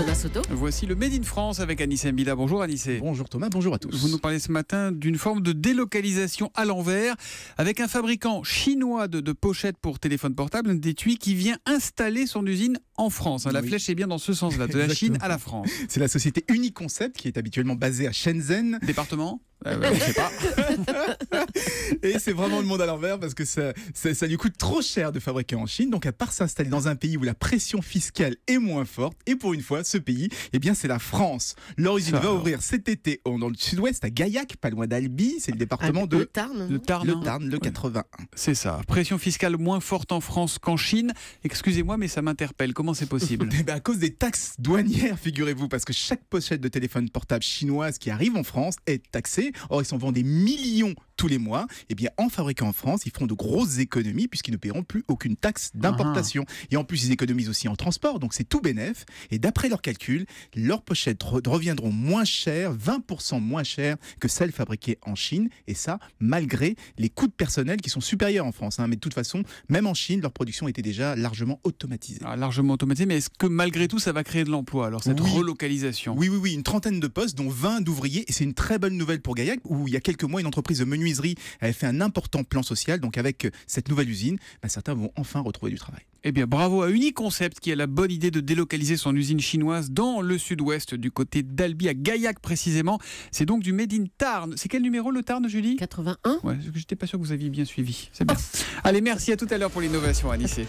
Thomas Soto. Voici le Made in France avec Anissé Mbida. Bonjour Anissé. Bonjour Thomas, bonjour à tous. Vous nous parlez ce matin d'une forme de délocalisation à l'envers avec un fabricant chinois de pochettes pour téléphone portable, un d'étui qui vient installer son usine en France. La flèche est bien dans ce sens-là, de la Chine à la France. C'est la société Uniconcept qui est habituellement basée à Shenzhen. Département on ne sait pas. Et c'est vraiment le monde à l'envers parce que ça lui coûte trop cher de fabriquer en Chine. Donc à part s'installer dans un pays où la pression fiscale est moins forte, et pour une fois, ce pays, c'est la France. Leur usine va ouvrir cet été dans le sud-ouest, à Gaillac, pas loin d'Albi. C'est le département de... Le Tarn. Le Tarn, le 81. C'est ça. Pression fiscale moins forte en France qu'en Chine. Excusez-moi, mais ça m'interpelle. Comment c'est possible? À cause des taxes douanières, figurez-vous, parce que chaque pochette de téléphone portable chinoise qui arrive en France est taxée. Or, ils s'en vendent des millions tous les mois. En fabriquant en France, ils feront de grosses économies puisqu'ils ne paieront plus aucune taxe d'importation. Et en plus, ils économisent aussi en transport, donc c'est tout bénef. Et d'après leurs calculs, leurs pochettes reviendront moins chères, 20% moins chères que celles fabriquées en Chine. Et ça, malgré les coûts de personnel qui sont supérieurs en France. Mais de toute façon, même en Chine, leur production était déjà largement automatisée. Largement automatisée, mais est-ce que malgré tout, ça va créer de l'emploi, alors, cette relocalisation? Oui, une trentaine de postes, dont 20 d'ouvriers. Et c'est une très bonne nouvelle pour Gaillac, où il y a quelques mois, une entreprise de menuiserie avait fait un important plan social. Donc avec cette nouvelle usine, certains vont enfin retrouver du travail. Bravo à Uniconcept qui a la bonne idée de délocaliser son usine chinoise dans le sud-ouest, du côté d'Albi, à Gaillac précisément. C'est donc du Made in Tarn. C'est quel numéro le Tarn, Julie? 81. Ouais, j'étais pas sûr que vous aviez bien suivi. C'est bien. Allez, merci, à tout à l'heure pour l'innovation, Anissé.